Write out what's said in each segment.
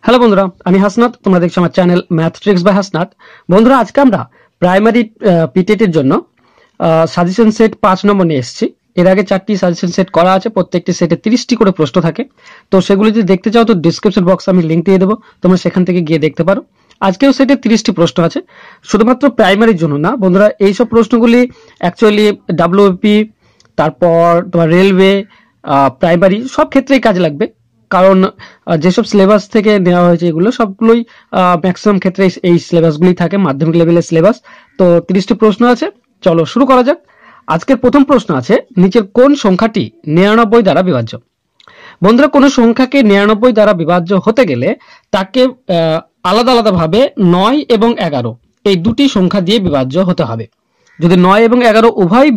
Hello বন্ধুরা, আমি হাসনাত। তোমরা দেখছো আমার channel math tricks by Hasnat. বন্ধুরা, আজকে আমরা প্রাইমারি পিটেটের জন্য সাজেশন সেট 5 নম্বর নিয়ে এসেছি। এর আগে 4টি সাজেশন সেট করা আছে, প্রত্যেকটি সেটে 30টি করে প্রশ্ন থাকে। তো সেগুলো যদি দেখতে চাও তো ডিসক্রিপশন বক্সে আমি লিঙ্ক দিয়ে দেবো, তোমরা সেখান থেকে গিয়ে দেখতে পারো। আজকেও সেটে 30টি প্রশ্ন আছে, শুধুমাত্র প্রাইমারির জন্য না বন্ধুরা। এইসব প্রশ্নগুলি অ্যাকচুয়ালি ডাব্লিউপি, তারপর তোমার রেলওয়ে, প্রাইমারি সব ক্ষেত্রেই কাজে লাগবে। কারণ যেসব সিলেবাস থেকে নেওয়া হয়েছে এগুলো সবগুলোই ম্যাক্সিমাম ক্ষেত্রে এই সিলেবাসগুলি থাকে, মাধ্যমিক লেভেলের সিলেবাস। তো 30টি প্রশ্ন আছে, চলো শুরু করা যাক। আজকের প্রথম প্রশ্ন আছে, নিচের কোন সংখ্যাটি 99 দ্বারা বিভাজ্য? বন্ধুরা, কোনো সংখ্যাকে 99 দ্বারা বিভাজ্য হতে গেলে তাকে আলাদা আলাদাভাবে 9 এবং 11 এই দুটি সংখ্যা দিয়ে বিভাজ্য হতে হবে। যদি 9 এবং 11 উভয়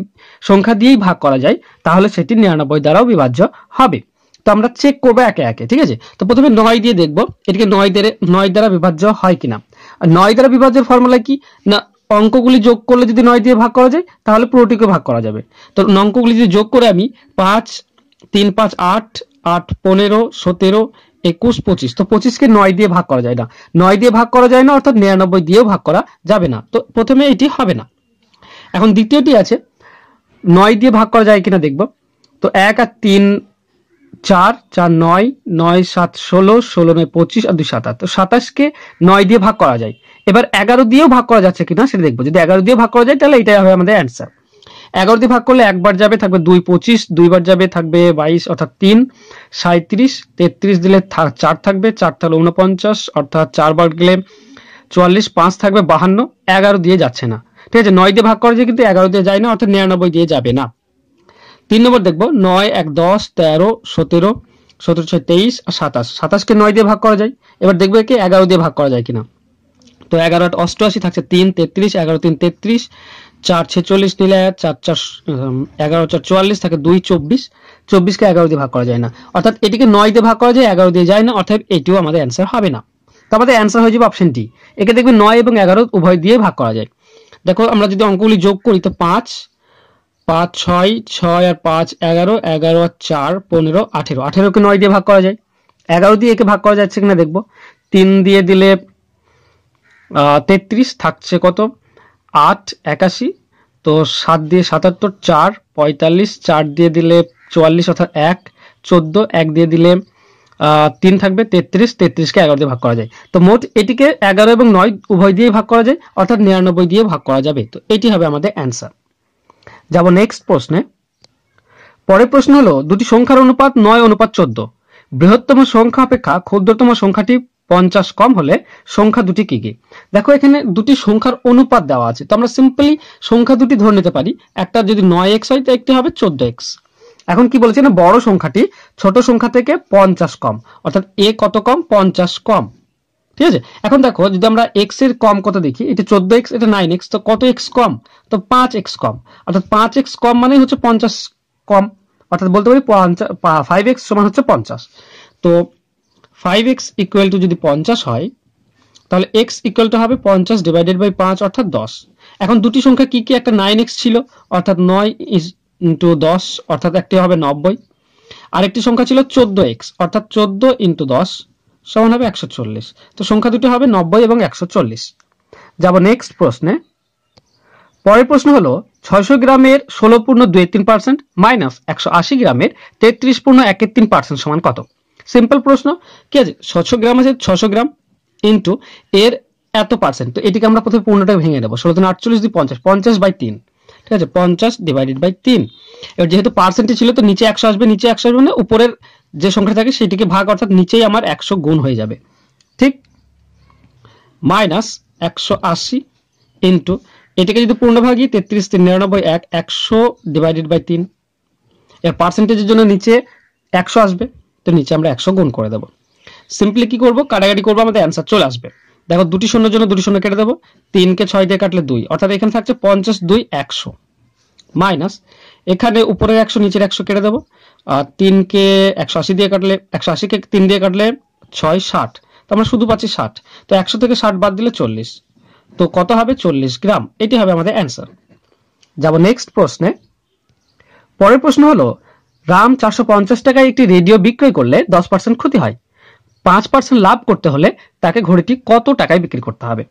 সংখ্যা দিয়েই ভাগ করা যায় তাহলে সেটি 99 দ্বারাও বিভাজ্য হবে। তো আমরা চেক করবো একে একে, ঠিক আছে? তো প্রথমে 9 দিয়ে দেখবো এটিকে 9 দ্বারা বিভাজ্য হয় কিনা। 9 দ্বারা বিভাজ্যের ফর্মুলা কি না, অঙ্কগুলি যোগ করলে যদি 9 দিয়ে ভাগ করা যায় তাহলে পুরোটিকে ভাগ করা যাবে। তো অঙ্কগুলি যদি যোগ করে আমি 5 3 5 8 8 15 17 21 25, তো 25কে 9 দিয়ে ভাগ করা যায় না। 9 দিয়ে ভাগ করা যায় না, অর্থাৎ 99 দিয়েও ভাগ করা যাবে না। তো প্রথমে এটি হবে না। এখন দ্বিতীয়টি আছে, 9 দিয়ে ভাগ করা যায় কিনা দেখব। তো 1 আর 3 4 4 9 9 7 16 16 9 25 আর 2 27, তো 27কে 9 দিয়ে ভাগ করা যায়। এবার 11 দিয়েও ভাগ করা যাচ্ছে কিনা সেটা দেখবো। যদি 11 দিয়ে ভাগ করা যায় তাহলে এটাই হবে আমাদের অ্যান্সার। 11 দিয়ে ভাগ করলে একবার যাবে, থাকবে 2 25, দুইবার যাবে থাকবে 22 অর্থাৎ 3 37, 33 দিলে 4 থাকবে, 4 থাকলে 49 অর্থাৎ 4 বার গেলে 44, 5 থাকবে 52, 11 দিয়ে যাচ্ছে না। ঠিক আছে, 9 দিয়ে ভাগ করা যায় কিন্তু 11 দিয়ে যায় না, অর্থাৎ 99 দিয়ে যাবে না। 3 নম্বর দেখবো, 9 1 10 13 17 17 6 23 আর 27, 27কে 9 দিয়ে ভাগ করা যায়। এবার দেখবো একে 11 দিয়ে ভাগ করা যায় কিনা। তো 11 8 88 থাকছে 3 33, 11 3 33, 4 46 নিলে 4 4 11 4 44 থাকে 2 24, 24কে 11 দিয়ে ভাগ করা যায় না, অর্থাৎ এটিকে 9 দিয়ে ভাগ করা যায়, 11 দিয়ে যায় না, অর্থাৎ এটিও আমাদের অ্যান্সার হবে না। তো আমাদের অ্যান্সার হয়ে যাবে অপশন ডি। একে দেখবে 9 এবং 11 উভয় দিয়ে ভাগ করা যায়। দেখো আমরা যদি অঙ্কগুলি যোগ করি তো 5 5 6 6 আর 5 11 11 আর 4 15 18, 18কে 9 দিয়ে ভাগ করা যায়। 11 দিয়ে একে ভাগ করা যাচ্ছে কিনা দেখবো। 3 দিয়ে দিলে 33 থাকছে কত 8 81, তো 7 দিয়ে 77 4 45, 4 দিয়ে দিলে 44 অর্থাৎ 1 14, 1 দিয়ে দিলে 3 থাকবে 33, 33কে 11 দিয়ে ভাগ করা যায়। তো মোট এটিকে 11 এবং 9 উভয় দিয়ে ভাগ করা যায়, অর্থাৎ 99 দিয়ে ভাগ করা যাবে। তো এটি হবে আমাদের অ্যান্সার। যাব নেক্সট প্রশ্নে। পরের প্রশ্ন হলো, দুটি সংখ্যার অনুপাত 9:14, বৃহত্তম সংখ্যা অপেক্ষা ক্ষুদ্রতম সংখ্যাটি 50 কম হলে সংখ্যা দুটি কি কি? দেখো এখানে দুটি সংখ্যার অনুপাত দেওয়া আছে, তো আমরা সিম্পলি সংখ্যা দুটি ধরে নিতে পারি। একটা যদি 9x হয় তো একটি হবে 14x। এখন কি বলেছে না, বড় সংখ্যাটি ছোট সংখ্যা থেকে 50 কম, অর্থাৎ এ কত কম 50 কম। ঠিক আছে, এখন দেখো যদি আমরা x এর কম কত দেখি, এটা 14x, এটা 9x, তো কত x কম, তো 5x কম, অর্থাৎ 5x কম মানে হচ্ছে 50 কম, অর্থাৎ বলতে পারি 5x সমান হচ্ছে 50। তো 5x ইকুয়াল টু যদি 50 হয় তাহলে x ইকুয়াল টু হবে 50 ডিভাইডেড বাই 5 অর্থাৎ 10। এখন দুটি সংখ্যা কি কি, একটা 9x ছিল অর্থাৎ 9 ইন্টু 10 অর্থাৎ একটি হবে 90, আরেকটি সংখ্যা ছিল 14x অর্থাৎ 14 ইন্টু 10 সমান হবে 140। তো সংখ্যা দুটি হবে 90 এবং 140। যাব নেক্সট প্রশ্নে। পরের প্রশ্ন হলো, 600 গ্রামের 16.23% মাইনাস 180 গ্রামের 33.13% সমান কত? সিম্পল প্রশ্ন, কি আছে, 600 গ্রাম আছে 600 গ্রাম ইন্টু এর এত পার্সেন্ট। তো এটিকে আমরা প্রথমে পূর্ণটা ভেঙে নেবো। 16 48 দিয়ে 50, 50 বাই 3, ঠিক আছে, 50 ডিভাইডেড বাই 3। এবার যেহেতু পার্সেন্টে ছিল তো নিচে 100 আসবে, নিচে 100 আসবে মানে উপরের যে সংখ্যা থাকে সেটিকে ভাগ, অর্থাৎ নিচেই আমার 100 গুণ হয়ে যাবে, ঠিক, মাইনাস 180 ইন্টু এটাকে যদি পূর্ণ ভাগি 33 3 99 1 100 ডিভাইডেড বাই 3। এর পার্সেন্টেজের জন্য নিচে 100 আসবে, তো নিচে আমরা 100 গুণ করে দেবো। সিম্পলি কি করব, কাটাকাটি করবো, আমাদের অ্যান্সার চলে আসবে। দেখো দুটি শূন্যের জন্য দুটি শূন্য কেটে দেবো, 3কে 6 দিয়ে কাটলে 2, অর্থাৎ এখানে থাকছে 50 2 100, মাইনাস এখানে উপরের 100 নিচের 100 কেটে দেবো, আর 3কে 180 দিয়ে কাটলে 180কে 3 দিয়ে কাটলে 6 60, তো আমরা শুধু পাচ্ছি 60। তো 100 থেকে 60 বাদ দিলে 40, তো কত হবে 40 গ্রাম। এটি হবে আমাদের অ্যান্সার। যাব নেক্সট প্রশ্নে। পরের প্রশ্ন হলো, রাম 450 টাকায় একটি রেডিও বিক্রয় করলে 10% ক্ষতি হয়। 5% লাভ করতে হলে তাকে ঘড়িটি কত টাকায় বিক্রি করতে হবে?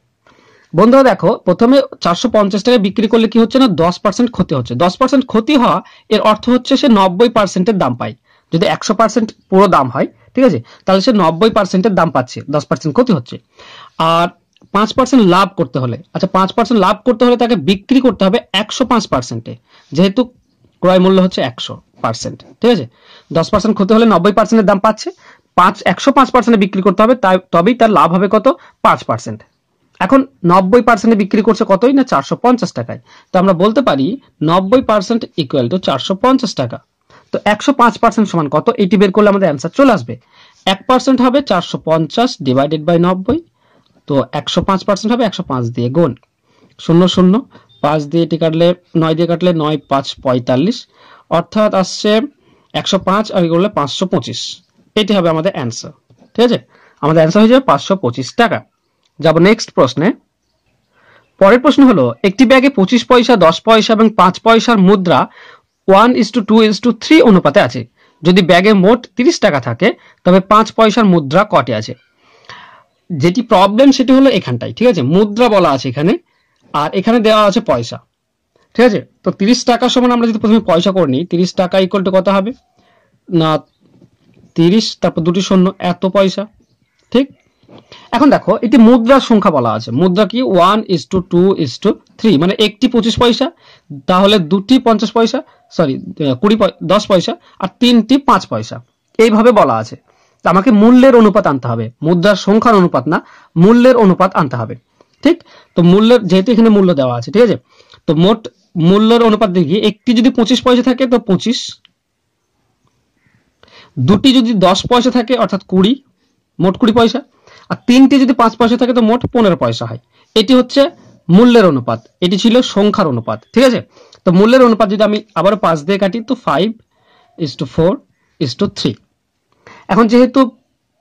বন্ধুরা দেখো, প্রথমে 450 টাকায় বিক্রি করলে কি হচ্ছে না, 10% ক্ষতি হচ্ছে। 10% ক্ষতি হওয়া এর অর্থ হচ্ছে সে 90%-এর দাম পায়। যদি 100% পুরো দাম হয়, ঠিক আছে, তাহলে সে 90%-এর দাম পাচ্ছে, 10% ক্ষতি হচ্ছে। আর 5% লাভ করতে হলে, আচ্ছা 5% লাভ করতে হলে তাকে বিক্রি করতে হবে 105%-এ, যেহেতু ক্রয় মূল্য হচ্ছে 100%, ঠিক আছে। 10% ক্ষতি হলে 90%-এর দাম পাচ্ছে, 105%-এ বিক্রি করতে হবে, তবেই তার লাভ হবে কত, 5%। এখন 90%-এ বিক্রি করছে কতই না, 450 টাকায়। তো আমরা বলতে পারি 90% ইকুয়াল টু 450 টাকা। তো 105% সমান কত, এটি বের করলে আমাদের অ্যান্সার চলে আসবে। 1% হবে 450 ডিভাইডেড বাই 90, তো 105% হবে 105 দিয়ে গুণ, 0 0 5 দিয়ে এটি কাটলে 9 দিয়ে কাটলে 9 5 45, অর্থাৎ আসছে 105 আর করলে 525। এটি হবে আমাদের অ্যান্সার, ঠিক আছে। আমাদের অ্যান্সার হয়ে যাবে 525 টাকা। যাব নেক্সট প্রশ্নে। পরের প্রশ্ন হলো, একটি ব্যাগে 25 পয়সা, 10 পয়সা এবং 5 পয়সার মুদ্রা 1:2:3 অনুপাতে আছে। যদি ব্যাগে মোট 30 টাকা থাকে তবে 5 পয়সার মুদ্রা কটি আছে? যেটি প্রবলেম সেটি হলো এখানটাই, ঠিক আছে। মুদ্রা বলা আছে এখানে, আর এখানে দেওয়া আছে পয়সা, ঠিক আছে। তো 30 টাকা সমান আমরা যদি প্রথমে পয়সা করে নিই, 30 টাকা ইকুয়াল টু কত হবে না, 30 তারপর দুটি শূন্য, এত পয়সা, ঠিক। এখন দেখো, এটি মুদ্রার সংখ্যা বলা আছে। মুদ্রা কি 1:2:3, মানে একটি 25 পয়সা, তাহলে দুটি 50 পয়সা, সরি 10 পয়সা, আর তিনটি 5 পয়সা, এইভাবে বলা আছে। আমাকে মূল্যের অনুপাত আনতে হবে, মুদ্রার সংখ্যার অনুপাত না, মূল্যের অনুপাত আনতে হবে, ঠিক। তো মূল্যের, যেহেতু এখানে মূল্য দেওয়া আছে, ঠিক আছে, তো মোট মূল্যের অনুপাত দেখি, একটি যদি 25 পয়সা থাকে তো 25, দুটি যদি 10 পয়সা থাকে অর্থাৎ 20, মোট 20 পয়সা, আর তিনটি যদি 5 পয়সা থাকে তো মোট 15 পয়সা হয়। এটি হচ্ছে মূল্যের অনুপাত, এটি ছিল সংখ্যার অনুপাত, ঠিক আছে। তো মূল্যের অনুপাত যদি আমি আবারও 5 দিয়ে কাটি তো 5:4:3। এখন যেহেতু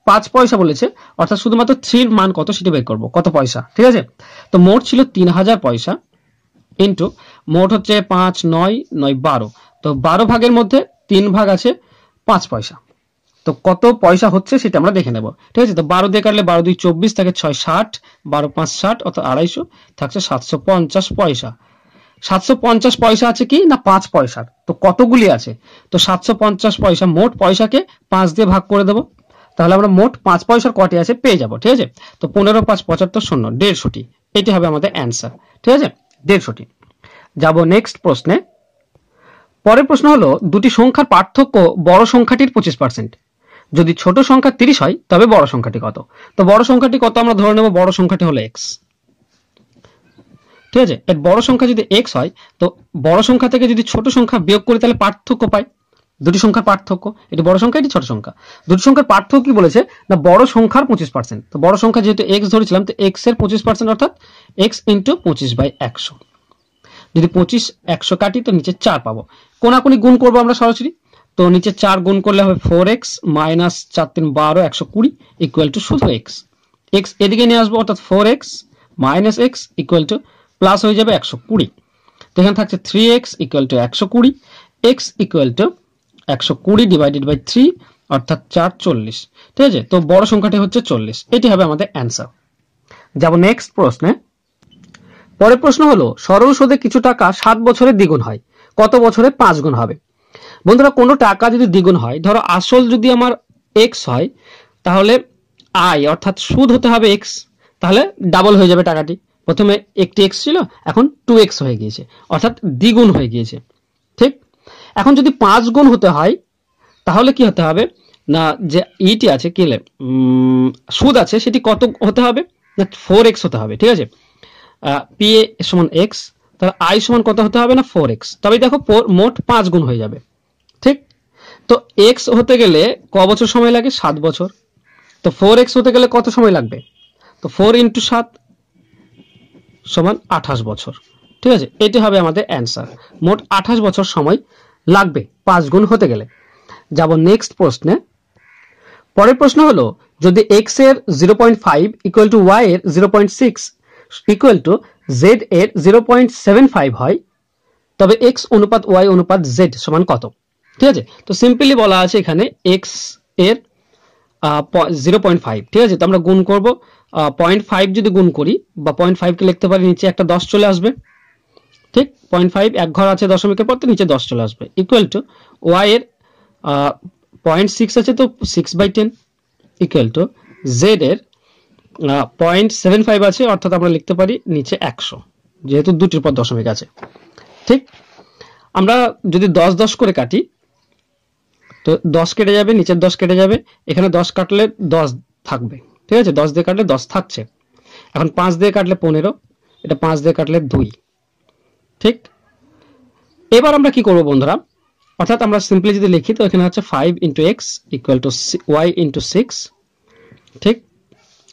5 পয়সা বলেছে, অর্থাৎ শুধুমাত্র 3 এর মান কত সেটা বের করব, কত পয়সা, ঠিক আছে। তো মোট ছিল 3000 পয়সা, ইন্টু মোট হচ্ছে 5 9 9 12, তো 12 ভাগের মধ্যে 3 ভাগ আছে 5 পয়সা। তো কত পয়সা হচ্ছে সেটা আমরা দেখে নেব, ঠিক আছে। তো 12 দিয়ে কাটলে 12 2 24, থাকে 6 60, 12 5 60, অর্থাৎ 250, থাকছে 750 পয়সা। 750 পয়সা আছে কি না 5 পয়সার, তো কতগুলি আছে, তো 750 পয়সা, মোট পয়সাকে 5 দিয়ে ভাগ করে দেব, তাহলে আমরা মোট 5 পয়সার কটি আছে পেয়ে যাব, ঠিক আছে। তো 15 5 75 শূন্য, 150টি, এটি হবে আমাদের অ্যান্সার, ঠিক আছে, 150টি। যাব নেক্সট প্রশ্নে। পরের প্রশ্ন হলো, দুটি সংখ্যার পার্থক্য বড় সংখ্যাটির 25%। যদি ছোট সংখ্যা 30 হয় তবে বড় সংখ্যাটি কত? তো বড় সংখ্যাটি কত আমরা ধরে নেব, বড় সংখ্যাটি হলো x, ঠিক আছে। এর বড় সংখ্যা যদি x হয়, তো বড় সংখ্যা থেকে যদি ছোট সংখ্যা বিয়োগ করি তাহলে পার্থক্য পাই, দুটি সংখ্যার পার্থক্য, এটি বড় সংখ্যা এটি ছোট সংখ্যা। দুটি সংখ্যার পার্থক্য কি বলেছে না, বড় সংখ্যার 25%। তো বড় সংখ্যা যেহেতু x ধরেছিলাম, তো x এর 25% অর্থাৎ x × 25/100। যদি 25 100 কাটি তো নিচে 4 পাবো, কোনাকুনি গুণ করবো আমরা সরাসরি, তো নিচে 4 গুণ করলে হবে 4x মাইনাস 4 3 12 120 ইকুয়াল টু শুধু x, x এদিকে নিয়ে আসবো, অর্থাৎ 4x minus x equal to plus হয়ে যাবে 120। তো এখানে থাকছে 3x equal to 120, x equal to 120 divided by 3, অর্থাৎ 440, ঠিক আছে। তো বড় সংখ্যাটি হচ্ছে 40, এটি হবে আমাদের অ্যান্সার। যাব নেক্সট প্রশ্নে। পরের প্রশ্ন হলো, সরল সুদে কিছু টাকা 7 বছরে দ্বিগুণ হয়, কত বছরে 5 গুণ হবে? বন্ধুরা, কোনো টাকা যদি দ্বিগুণ হয়, ধরো আসল যদি আমার x হয়, তাহলে i অর্থাৎ সুদ হতে হবে x, তাহলে ডাবল হয়ে যাবে টাকাটি। প্রথমে একটি x ছিল, এখন 2x হয়ে গিয়েছে, অর্থাৎ দ্বিগুণ হয়ে গিয়েছে, ঠিক। এখন যদি 5 গুণ হতে হয় তাহলে কি হতে হবে না, যে ইটি আছে কি সুদ আছে সেটি কত হতে হবে না, 4x হতে হবে, ঠিক আছে। পি এ সমান x, তাহলে i সমান কত হতে হবে না 4x, তবে দেখো মোট 5 গুণ হয়ে যাবে, ঠিক। তো x হতে গেলে ক বছর সময় লাগে, 7 বছর। তো 4x হতে গেলে কত সময় লাগবে, তো 4 × 7 সমান 28 বছর, ঠিক আছে। এটি হবে আমাদের অ্যান্সার, মোট 28 বছর সময় লাগবে 5 গুণ হতে গেলে। যাব নেক্সট প্রশ্নে। পরের প্রশ্ন হলো, যদি x এর 0.5 ইকুয়াল টু y এর 0.6 ইকুয়াল টু z এর 0.75 হয়, তবে x অনুপাত y অনুপাত z সমান কত? ঠিক আছে, তো সিম্পলি বলা আছে এখানে x এর 0.5, ঠিক আছে। তো আমরা গুণ করব 0.5, যদি গুণ করি বা 0.5 কে লিখতে পারি নিচে একটা 10 চলে আসবে, ঠিক। 0.5 এক ঘর আছে দশমিকের পর, তো নিচে 10 চলে আসবে, ইকুয়াল টু y এর 0.6 আছে তো 6/10, ইকুয়াল টু z এর 0.75 আছে, অর্থাৎ আমরা লিখতে পারি নিচে 100, যেহেতু দুটির পর দশমিক আছে, ঠিক। আমরা যদি 10 10 করে কাটি তো 10 কেটে যাবে, নিচের 10 কেটে যাবে, এখানে 10 কাটলে 10 থাকবে, ঠিক আছে। 10 দিয়ে কাটলে 10 থাকছে। এখন 5 দিয়ে কাটলে 15, এটা 5 দিয়ে কাটলে 2, ঠিক। এবার আমরা কি করব বন্ধুরা, অর্থাৎ আমরা সিম্পলি যদি লিখি তো এখানে হচ্ছে 5 × x = y × 6, ঠিক।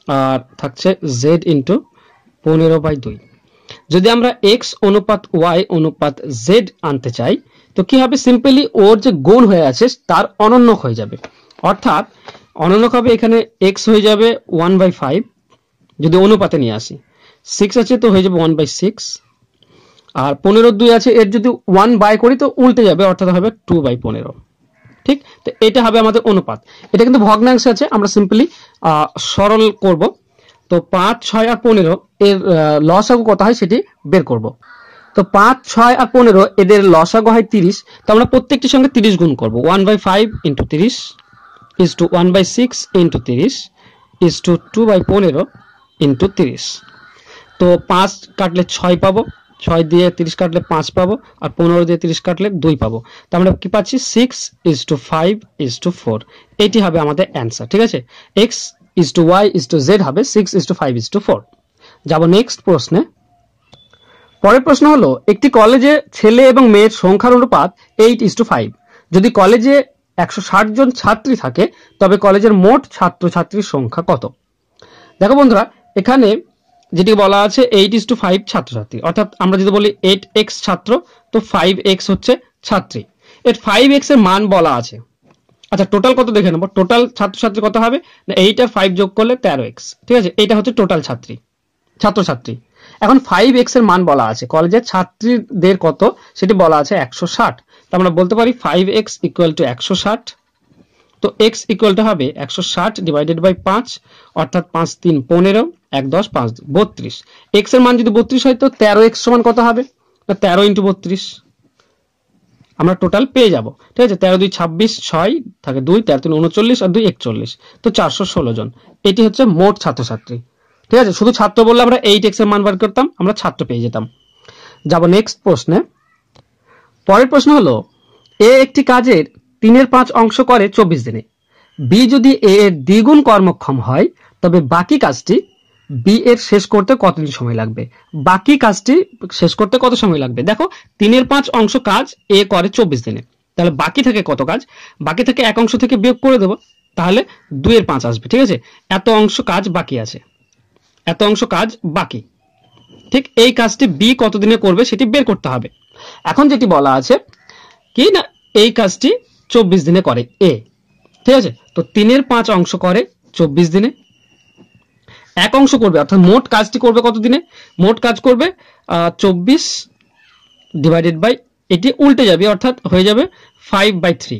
আর থাকছে z × 15/2। যদি আমরা x অনুপাত y অনুপাত z আনতে চাই তো কি হবে, সিম্পলি ওর যে গুণ হয়ে আছে তার অনন্যক হয়ে যাবে, অর্থাৎ অনন্যক হবে এখানে x হয়ে যাবে 1/5, যদি অনুপাতে নিয়ে আসি 6 আছে তো হয়ে যাবে 1/6, আর 15/2 আছে, এর যদি 1 বাই করি তো উল্টে যাবে, অর্থাৎ হবে 2/15, ঠিক। তো এটা হবে আমাদের অনুপাত। এটা কিন্তু ভগ্নাংশে আছে, আমরা সিম্পলি সরল করব। তো 5 6 আর 15 এর লসাগু কত হয় সেটি বের করব। তো 5 6 আর 15 এদের লসাগু হয় 30, তো আমরা প্রত্যেকটির সঙ্গে 30 গুণ করব। 1/5 × 30 is to 1/6 × 30 is to 2/15 × 30। তো 5 কাটলে 6 পাবো, 6 দিয়ে 30 কাটলে 5 পাবো, আর 15 দিয়ে 30 কাটলে 2 পাবো। তো আমরা কি পাচ্ছি 6:5:4, এটি হবে আমাদের অ্যান্সার, ঠিক আছে। x:y:z হবে 6:5:4। যাব নেক্সট প্রশ্নে। পরের প্রশ্ন হলো, একটি কলেজে ছেলে এবং মেয়ের সংখ্যার অনুপাত 8:5। যদি কলেজে 160 জন ছাত্রী থাকে তবে কলেজের মোট ছাত্রছাত্রীর সংখ্যা কত? দেখো বন্ধুরা, এখানে যেটি বলা আছে 8:5 ছাত্রছাত্রী, অর্থাৎ আমরা যদি বলি 8x ছাত্র তো 5x হচ্ছে ছাত্রী, এর 5x এর মান বলা আছে। আচ্ছা, টোটাল কত দেখে নেব, টোটাল ছাত্রছাত্রী কত হবে না 8 আর 5 যোগ করলে 13x, ঠিক আছে। এটা হচ্ছে টোটাল ছাত্রছাত্রী। এখন 5x এর মান বলা আছে, কলেজের ছাত্রীদের কত সেটি বলা আছে 160, তো আমরা বলতে পারি 5x = 160। তো x = হবে 160 / 5, অর্থাৎ 5 3 15, 1 10 5 32। x এর মান যদি 32 হয় তো 13x সমান কত হবে না 13 × 32, আমরা টোটাল পেয়ে যাব, ঠিক আছে। 13 2 26, 6 থাকে 2, 13 3 39 আর 2 41, তো 416 জন, এটি হচ্ছে মোট ছাত্রছাত্রী, ঠিক আছে। শুধু ছাত্র বললে আমরা 8x এর মান বার করতাম, আমরা ছাত্র পেয়ে যেতাম। যাব নেক্সট প্রশ্নে। পরের প্রশ্ন হলো, এ একটি কাজের 3/5 অংশ করে 24 দিনে, বি যদি এ এর দ্বিগুণ কর্মক্ষম হয় তবে বাকি কাজটি বি এর শেষ করতে কতদিন সময় লাগবে? বাকি কাজটি শেষ করতে কত সময় লাগবে? দেখো 3/5 অংশ কাজ এ করে 24 দিনে, তাহলে বাকি থাকে কত কাজ? বাকি থেকে এক অংশ থেকে বিয়োগ করে দেব, তাহলে 2/5 আসবে, ঠিক আছে। এত অংশ কাজ বাকি আছে, এত অংশ কাজ বাকি, ঠিক। এই কাজটি বি কতদিনে করবে সেটি বের করতে হবে। এখন যেটি বলা আছে কি না এই কাজটি 24 দিনে করে এ, ঠিক আছে। তো 3/5 অংশ করে 24 দিনে, এক অংশ করবে, অর্থাৎ মোট কাজটি করবে কত দিনে? মোট কাজ করবে 24 / এটি উল্টে যাবে, অর্থাৎ হয়ে যাবে 5/3,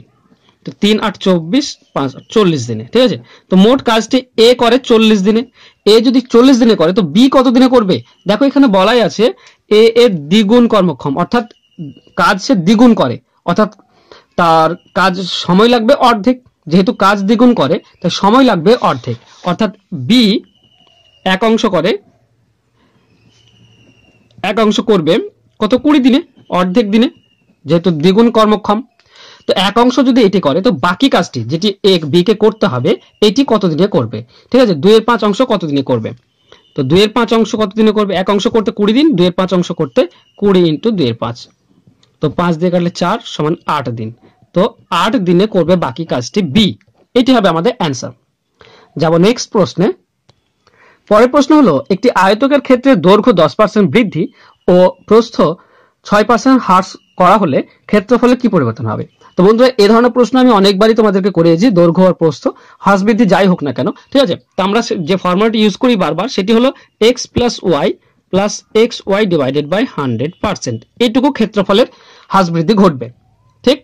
তো 3 8 24 5 40 দিনে, ঠিক আছে। তো মোট কাজটি এ করে 40 দিনে, এ যদি 40 দিনে করে তো বি কত দিনে করবে? দেখো এখানে বলাই আছে এ এর দ্বিগুণ কর্মক্ষম, অর্থাৎ কাজ সে দ্বিগুণ করে, অর্থাৎ তার কাজ সময় লাগবে অর্ধেক, যেহেতু কাজ দ্বিগুণ করে তাই সময় লাগবে অর্ধেক, অর্থাৎ বি এক অংশ করবে কত 20 দিনে, অর্ধেক দিনে, যেহেতু দ্বিগুণ কর্মক্ষম। তো এক অংশ যদি এটি করে তো বাকি কাজটি যেটি এ বি কে করতে হবে এটি কত দিনে করবে, ঠিক আছে। 2/5 অংশ কত দিনে করবে? তো 2/5 অংশ কত দিনে করবে? এক অংশ করতে 20 দিন, 2/5 অংশ করতে 20 × 2/5, তো 5 দিয়ে কাটলে 4 সমান 8 দিন, তো 8 দিনে করবে বাকি কাজটি বি, এটি হবে আমাদের অ্যান্সার। যাব নেক্সট প্রশ্নে। পরের প্রশ্ন হলো, একটি আয়তকের ক্ষেত্রে দৈর্ঘ্য 10% বৃদ্ধি ও প্রস্থ 6% হ্রাস করা হলে ক্ষেত্রফলে কি পরিবর্তন হবে? তো বন্ধুরা, এই ধরনের প্রশ্ন আমি অনেকবারই তোমাদেরকে করিয়েছি, দৈর্ঘ্য আর প্রস্থ হ্রাস বৃদ্ধি যাই হোক না কেন, ঠিক আছে। তো আমরা যে ফর্মুলাটি ইউজ করি বারবার সেটি হলো x + y + xy / 100%, এইটুকু ক্ষেত্রফলের হ্রাস বৃদ্ধি ঘটবে, ঠিক।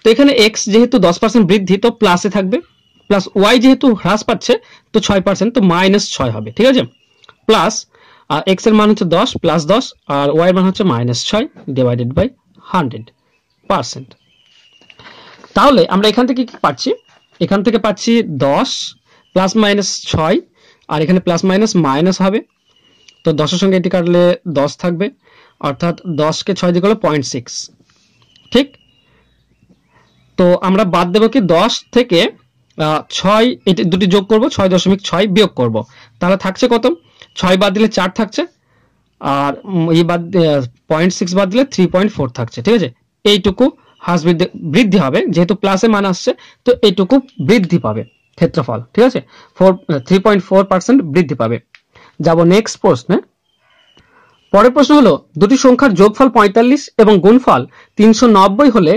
তো এখানে x যেহেতু 10% বৃদ্ধি তো প্লাসে থাকবে, প্লাস ওয়াই যেহেতু হ্রাস পাচ্ছে তো 6%, তো -6 হবে, ঠিক আছে। প্লাস এক্স এর মান হচ্ছে 10 প্লাস 10 আর ওয়াই এর মান হচ্ছে -6 ডিভাইডেড বাই 100%। তাহলে আমরা এখান থেকে কি পাচ্ছি, এখান থেকে পাচ্ছি 10 প্লাস মাইনাস 6 আর এখানে প্লাস মাইনাস মাইনাস হবে, তো 10 এর সঙ্গে এটি কাটলে 10 থাকবে, অর্থাৎ 10 কে 6 দিয়ে গেল 0.6, ঠিক। তো আমরা বাদ দেব কি 10 থেকে 6 এটি দুটি যোগ করব, 6.6 বিয়োগ করব, তাহলে থাকছে কত, 6 বাদ দিলে 4 থাকছে আর এই বাদ 0.6 বাদ দিলে 3.4 থাকছে, ঠিক আছে। এইটুকু হ্রাস বৃদ্ধি হবে, যেহেতু প্লাসে মান আসছে তো এইটুকু বৃদ্ধি পাবে ক্ষেত্রফল, ঠিক আছে, 3.4% বৃদ্ধি পাবে। যাব নেক্সট প্রশ্নে। পরের প্রশ্ন হলো দুটি সংখ্যার যোগফল 45 এবং গুণফল 390 হলে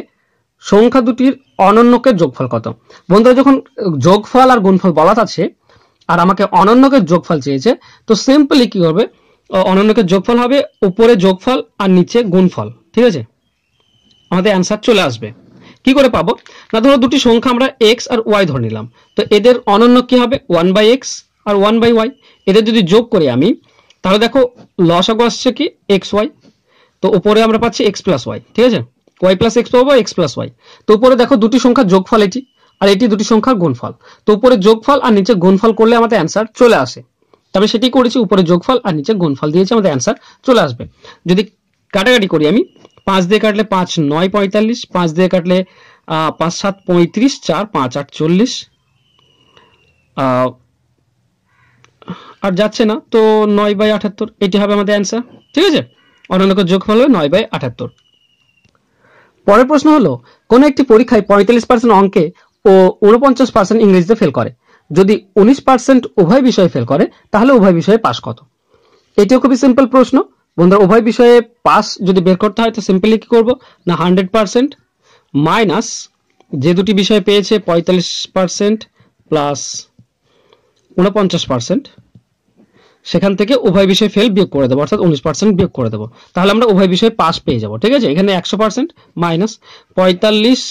সংখ্যা দুটির অনন্যকের যোগফল কত। বন্ধুরা যখন যোগফল আর গুণফল বলা আছে আর আমাকে অনন্যকের যোগফল চেয়েছে, তো সিম্পলি কি করবে, অনন্যকের যোগফল হবে উপরে যোগফল আর নিচে গুণফল, ঠিক আছে, আমাদের অ্যান্সার চলে আসবে। কি করে পাবো না, ধরো দুটি সংখ্যা আমরা এক্স আর ওয়াই ধরে নিলাম, তো এদের অনন্য কি হবে 1/x আর 1/y, এদের যদি যোগ করি আমি তাহলে দেখো লসাগু আসছে কি এক্স ওয়াই, তো উপরে আমরা পাচ্ছি এক্স প্লাস ওয়াই, ঠিক আছে, ওয়াই প্লাস এক্স পাবো এক্স প্লাস ওয়াই, তো উপরে দেখো দুটি সংখ্যার যোগফল এটি আর এটি দুটি সংখ্যার গুণফল, তো উপরে যোগফল আর নিচে গুণফল করলে আমাদের অ্যান্সার চলে আসে, তবে সেটি করেছি উপরে যোগফল আর নিচে গুণফল দিয়েছি, আমাদের অ্যান্সার চলে আসবে। যদি কাটাকাটি করি আমি 5 দিয়ে কাটলে 5 9 45, 5 দিয়ে কাটলে 5 7 35, 4 5 8 40, আর যাচ্ছে না তো 9/78, এটি হবে আমাদের অ্যান্সার, ঠিক আছে, অনন্যকের যোগফল হবে 9/78। পরের প্রশ্ন হলো কোন একটি পরীক্ষায় 45% অঙ্কে ও 49% ইংরেজিতে ফেল করে, যদি 19% উভয় বিষয়ে ফেল করে তাহলে উভয় বিষয়ে পাস কত। এটিও খুবই সিম্পল প্রশ্ন বন্ধুরা, উভয় বিষয়ে পাস যদি বের করতে হয় তো সিম্পলি কি করব না 100% মাইনাস যে দুটি বিষয় পেয়েছে 45% প্লাস 49%, সেখান থেকে উভয় বিষয় ফেল বিয়োগ করে দেবো, অর্থাৎ 19% বিয়োগ করে দেবো, তাহলে আমরা উভয় বিষয়ে পাস পেয়ে যাব, ঠিক আছে। এখানে 100% মাইনাস 45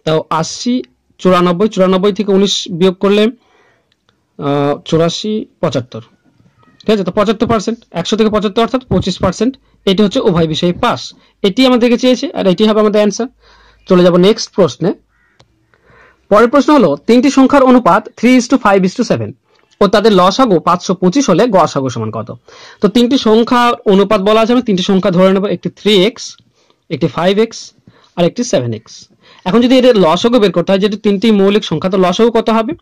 তাও 80 94, 94 থেকে 19 বিয়োগ করলে 84 75, ঠিক আছে, তো 75%, 100 থেকে 75 অর্থাৎ 25%, এটি হচ্ছে উভয় বিষয়ে পাস, এটি আমাদেরকে চেয়েছে আর এটি হবে আমাদের অ্যান্সার। চলে যাব নেক্সট প্রশ্নে। পরের প্রশ্ন হলো তিনটি সংখ্যার অনুপাত 3:5:7 ও তাদের লসাগু 525 হলে গসাগু সমান কত। তো তিনটি সংখ্যার অনুপাত বলা আছে, আমরা তিনটি সংখ্যা ধরে নেব, একটি 3x, একটি 5x আর একটি 7x। এখন যদি এর লসাগু বের করতে হয়, যেহেতু তিনটি মৌলিক সংখ্যা, তো লসাগু কত হবে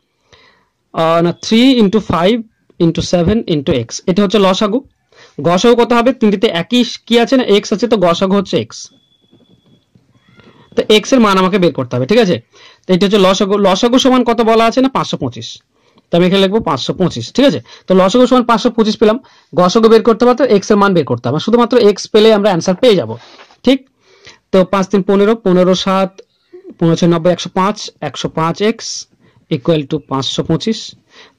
না 3 × 5 × 7 × x, এটা হচ্ছে লসাগু। গসাগু কত হবে, তিনটিতে একই কি আছে না x আছে, তো গসাগু হচ্ছে x, তো x এর মান আমাকে বের করতে হবে, ঠিক আছে। তো এটা হচ্ছে লসাগু, লসাগু সমান কত বলা আছে না 525, তো আমি এখানে লিখবো 525, ঠিক আছে। তো লসাগু সমান 525 পেলাম, গসাগু বের করতে হবে তো x এর মান বের করতে হবে, শুধুমাত্র x পেলে আমরা অ্যান্সার পেয়ে যাব, ঠিক। তো 5 3 15, 15 7 15 90, 105, 105x ইকুয়াল টু 525,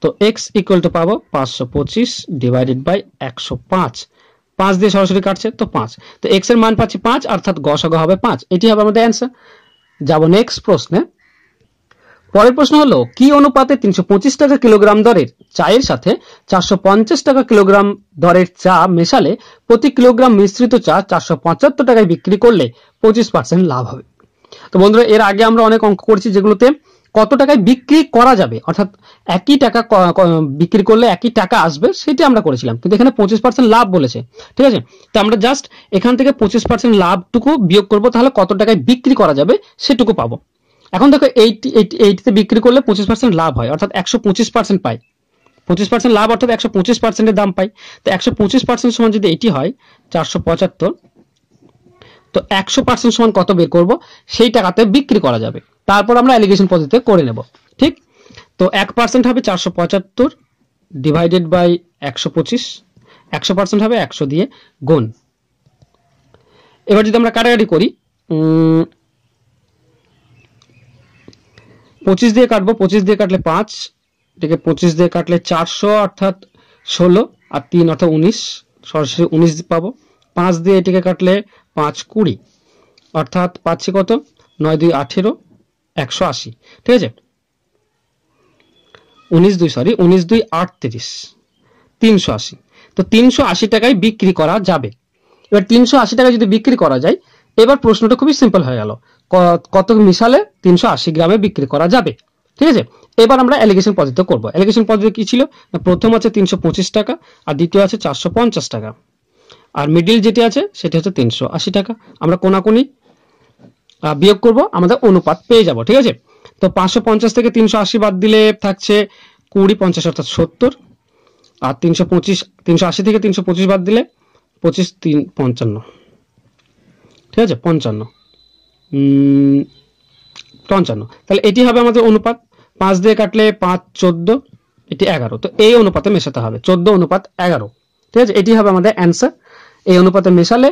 তো x ইকুয়াল টু পাবো 525 ডিভাইডেড বাই 105, 5 দিয়ে সরাসরি কাটছে তো 5, তো x এর মান পাচ্ছি 5, অর্থাৎ গসাগু হবে 5, এটি হবে আমাদের অ্যান্সার। যাব নেক্সট প্রশ্নে। পরের প্রশ্ন হলো কি অনুপাতে 325 টাকা কিলোগ্রাম দরের চায়ের সাথে 450 টাকা কিলোগ্রাম দরের চা মেশালে প্রতি কিলোগ্রাম মিশ্রিত চা 475 টাকায় বিক্রি করলে 25% লাভ হবে। তো বন্ধুরা এর আগে আমরা অনেক অঙ্ক করেছি যেগুলোতে কত টাকায় বিক্রি করা যাবে, অর্থাৎ একই টাকা বিক্রি করলে একই টাকা আসবে সেটি আমরা করেছিলাম, কিন্তু এখানে 25% লাভ বলেছে, ঠিক আছে। তো আমরা জাস্ট এখান থেকে 25% লাভটুকু বিয়োগ করব, তাহলে কত টাকায় বিক্রি করা যাবে সেটুকু পাবো। এখন দেখো 80 বিক্রি করলে 25% লাভ হয়, অর্থাৎ 125% পাই, 25% লাভ অর্থাৎ 125% দাম পাই, তো 125% সমান যদি এটি হয় 475, তো 100% সমান কত বের করব, সেই টাকাতে বিক্রি করা যাবে, তারপর আমরা অ্যালিগেশন পদ্ধতিতে করে নেব, ঠিক। তো 1% হবে 475 ডিভাইডেড বাই 125, 100% হবে 100 দিয়ে গুণ। এবার যদি আমরা কাটাকাটি করি 25 দিয়ে কাটবো, 25 দিয়ে কাটলে 5, এটাকে 25 দিয়ে কাটলে 400 অর্থাৎ 16 আর 3 অর্থাৎ 19, সরাসরি 19 পাবো। 5 দিয়ে এটাকে কাটলে 5 20 অর্থাৎ পাচ্ছি কত 9 2 18, 180, ঠিক আছে। 19 2 38, 380। তো 380 টাকায় বিক্রি করা যাবে। এবার 380 টাকা যদি বিক্রি করা যায়, এবার প্রশ্নটা খুবই সিম্পল হয়ে গেল, কত মিশালে 380 গ্রামে বিক্রি করা যাবে। ঠিক আছে, এবার আমরা অ্যালিগেশন পদ্ধতি করব। অ্যালিগেশন পদ্ধতি কি ছিল? প্রথম আছে 325 টাকা, আর দ্বিতীয় আছে 450 টাকা, আর মিডিল যেটি আছে সেটা হচ্ছে 380 টাকা। আমরা কোনাকুনি বিয়োগ করব, আমাদের অনুপাত পেয়ে যাব। ঠিক আছে, তো 550 থেকে 380 বাদ দিলে থাকছে 20 50 অর্থাৎ 70, আর 380 থেকে 325 বাদ দিলে 25 3 55। ঠিক আছে, 55, তাহলে এটি হবে আমাদের অনুপাত। 5 দিয়ে কাটলে 5 14, এটি 11। তো এই অনুপাতে মেশাতে হবে, 14:11। ঠিক আছে, এটি হবে আমাদের অ্যান্সার। এই অনুপাতে মেশালে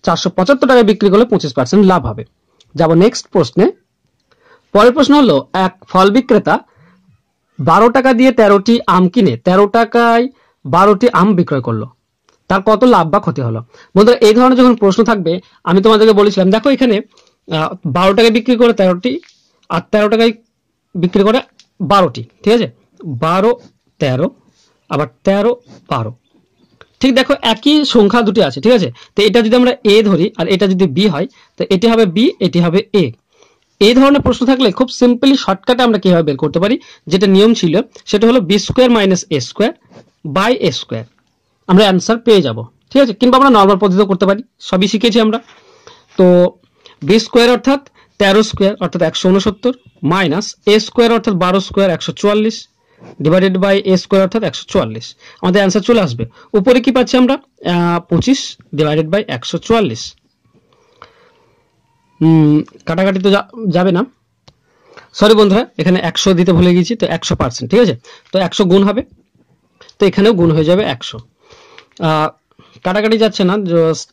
475 টাকায় বিক্রি করলে 25% লাভ হবে। যাব নেক্সট প্রশ্নে। পরের প্রশ্ন হলো, এক ফল বিক্রেতা 12 টাকা দিয়ে 13টি আম কিনে 13 টাকায় 12টি আম বিক্রয় করলো, তার কত লাভ বা ক্ষতি হলো? বন্ধুরা, এই ধরনের যখন প্রশ্ন থাকবে, আমি তোমাদেরকে বলেছিলাম, দেখো এখানে 12 টাকায় বিক্রি করে 13টি, আর 13 টাকায় বিক্রি করে 12টি। ঠিক আছে, 12 13, আবার 13 12। ঠিক দেখো, একই সংখ্যা দুটি আছে। ঠিক আছে, তো এটা যদি আমরা এ ধরি আর এটা যদি বি হয়, তো এটি হবে বি, এটি হবে এ। এই ধরনের প্রশ্ন থাকলে খুব সিম্পলি শর্টকাটে আমরা কিভাবে বের করতে পারি, যেটা নিয়ম ছিল সেটা হলো B square minus A square by A square, আমরা অ্যান্সার পেয়ে যাব। ঠিক আছে, কিংবা আমরা নর্মাল পদ্ধতিতে করতে পারি, সবই শিখেছি আমরা। তো বি স্কোয়ার অর্থাৎ 13 স্কোয়ার অর্থাৎ 169, মাইনাস এ স্কোয়ার অর্থাৎ 12 square 144, divided by A square অর্থাৎ 144, আমাদের অ্যান্সার চলে আসবে। উপরে কি পাচ্ছি আমরা? 25 ডিভাইডেড বাই 144। কাটাকাটি তো যাবে না, সরি বন্ধুরা, এখানে 100 দিতে ভুলে গেছি, তো 100%। ঠিক আছে, তো 100 গুণ হবে, তো এখানেও গুণ হয়ে যাবে 100। কাটাকাটি যাচ্ছে না, জাস্ট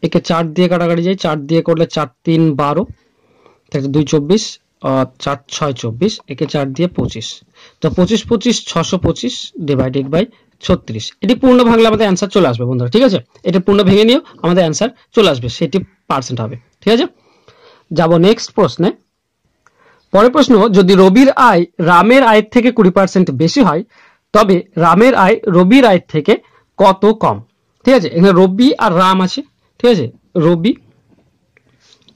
একে 4 দিয়ে কাটাকাটি যায়, 4 দিয়ে করলে 4 3 12, 2 24, 4 6 24, একে 4 দিয়ে 25, তো 25 25 625 ডিভাইডেড বাই 36। এটি পূর্ণ ভাঙলে আমাদের অ্যান্সার চলে আসবে বন্ধুরা। ঠিক আছে, এটা পূর্ণ ভেঙে নিও, আমাদের অ্যান্সার চলে আসবে, সেটি পার্সেন্ট হবে। ঠিক আছে, যাব নেক্সট প্রশ্নে। পরের প্রশ্ন, যদি রবির আয় রামের আয়ের থেকে 20% বেশি হয়, তবে রামের আয় রবির আয়ের থেকে কত কম? ঠিক আছে, এখানে রবি আর রাম আছে। ঠিক আছে, রবি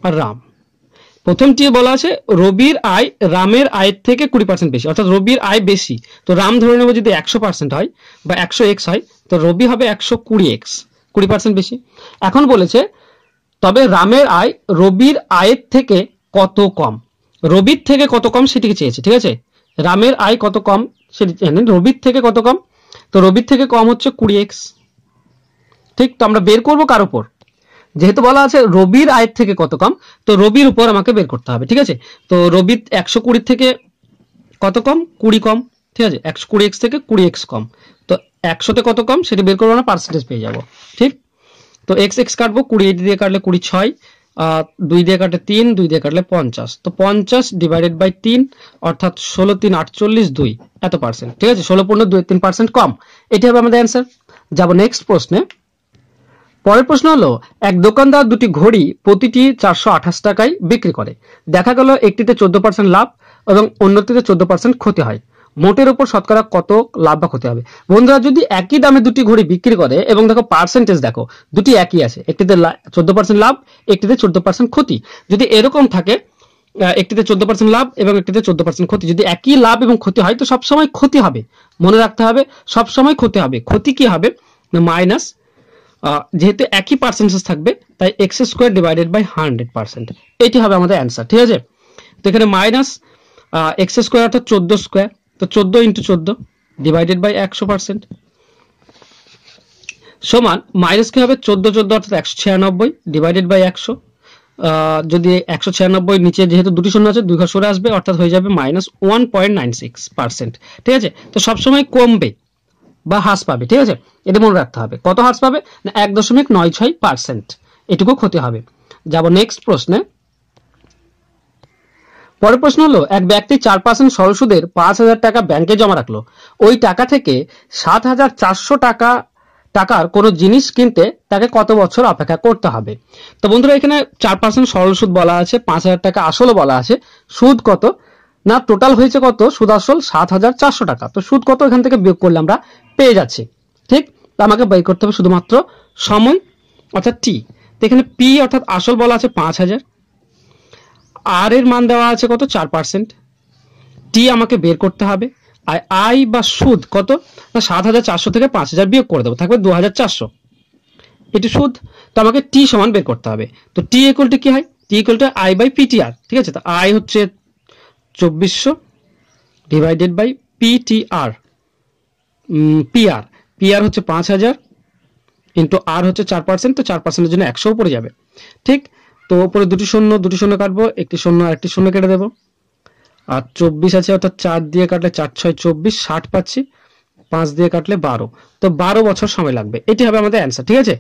আর রাম। প্রথমটি বলা আছে রবির আয় রামের আয়ের থেকে 20% বেশি, অর্থাৎ রবির আয় বেশি। তো রাম ধরে নেব যদি 100% হয় বা 100x হয়, তো রবি হবে 120x, 20% বেশি। এখন বলেছে তবে রামের আয় রবির আয়ের থেকে কত কম, রবির থেকে কত কম সেটিকে চেয়েছে। ঠিক আছে, রামের আয় কত কম সেটি জানেন, রবির থেকে কত কম, তো রবির থেকে কম হচ্ছে 20x। ঠিক, তো আমরা বের করবো কার উপর? যেহেতু বলা আছে রবির আয়ের থেকে কত কম, তো রবির উপর আমাকে বের করতে হবে। ঠিক আছে, তো রবির 120 থেকে কত কম? 20 কম। ঠিক আছে, 120x থেকে 20x কম, তো 100তে কত কম সেটি বের করবো, না পার্সেন্টেজ পেয়ে যাব। ঠিক, তো এক্স এক্স কাটবো, 20 দিয়ে কাটলে 20 6, 2 দিয়ে কাটলে 3, 2 দিয়ে কাটলে 50, তো 50 ডিভাইডেড বাই 3 অর্থাৎ 16 3 48 2 এত পার্সেন্ট। ঠিক আছে, 16.23% কম, এটি হবে আমাদের অ্যান্সার। যাব নেক্সট প্রশ্নে। পরের প্রশ্ন হলো, এক দোকানদার দুটি ঘড়ি প্রতিটি 428 টাকায় বিক্রি করে, দেখা গেল একটিতে 14% লাভ এবং অন্যটিতে 14% ক্ষতি হয়, মোটের উপর শতকরা কত লাভ বা ক্ষতি হবে? বন্ধুরা, যদি একই দামে দুটি ঘড়ি বিক্রি করে এবং দেখো পার্সেন্টেজ দেখো দুটি একই আছে, একটিতে 14% লাভ, একটিতে 14% ক্ষতি, যদি এরকম থাকে একটিতে 14% লাভ এবং একটিতে 14% ক্ষতি, যদি একই লাভ এবং ক্ষতি হয় তো সবসময় ক্ষতি হবে, মনে রাখতে হবে সবসময় ক্ষতি হবে। ক্ষতি কি হবে? মাইনাস, যেহেতু একই পার্সেন্টেজ থাকবে তাই এক্স স্কোয়ার ডিভাইডেড বাই 100%, এটি হবে আমাদের অ্যান্সার। ঠিক আছে, তো এখানে মাইনাস এক্স স্কোয়ার অর্থাৎ 14 স্কোয়ার, তো 14 × 14 ডিভাইডেড বাই 100% সমান মাইনাস কি হবে? 14 14 অর্থাৎ 196 ডিভাইডেড বাই 100, যদি 196 নিচে যেহেতু দুটি শূন্য আছে 2 ঘর সরে আসবে, অর্থাৎ হয়ে যাবে মাইনাস 1.96%। ঠিক আছে, তো সবসময় কমবে বা হ্রাস পাবে। ঠিক আছে, এটা মনে রাখতে হবে, কত হ্রাস পাবে না 1.96%, এটুকু ক্ষতি হবে। যাব নেক্সট প্রশ্নে। পরের প্রশ্ন হলো, এক ব্যক্তি 4% সরল সুদের 5000 টাকা ব্যাংকে জমা রাখলো, ওই টাকা থেকে 7400 টাকার কোনো জিনিস কিনতে তাকে কত বছর অপেক্ষা করতে হবে? তো বন্ধুরা, এখানে 4% সরল সুদ বলা আছে, 5000 টাকা আসলে বলা আছে, সুদ কত না টোটাল হয়েছে কত, সুদ আসল 7,400 টাকা। তো সুদ কত এখান থেকে বিয়োগ করলে আমরা পেয়ে যাচ্ছি। ঠিক, তো আমাকে বের করতে হবে শুধুমাত্র সময় অর্থাৎ টি। তো এখানে পি অর্থাৎ আসল বলা আছে 5,000, আর এর মান দেওয়া আছে কত 4%, টি আমাকে বের করতে হবে। আর আই বা সুদ কত না 7,400 থেকে 5,000 বিয়োগ করে দেবো, থাকবে 2,400, এটি সুদ। তো আমাকে টি সমান বের করতে হবে। তো টি ইকুয়াল টু কি হয়, T equal to I by PTR. ঠিক আছে, তো আই হচ্ছে 2400 divided by PTR, PR, PR হচ্ছে 5,000 ইন্টু আর হচ্ছে 4%, তো 4%-এর জন্য 100 পড়ে যাবে। ঠিক, তো উপরে দুটি শূন্য কাটবো, একটি শূন্য আর একটি শূন্য কেটে দেবো, আর 24 আছে অর্থাৎ 4 দিয়ে কাটলে 4 6 24, 60 পাচ্ছি, 5 দিয়ে কাটলে 12, তো 12 বছর সময় লাগবে। এটি হবে আমাদের অ্যান্সার। ঠিক আছে,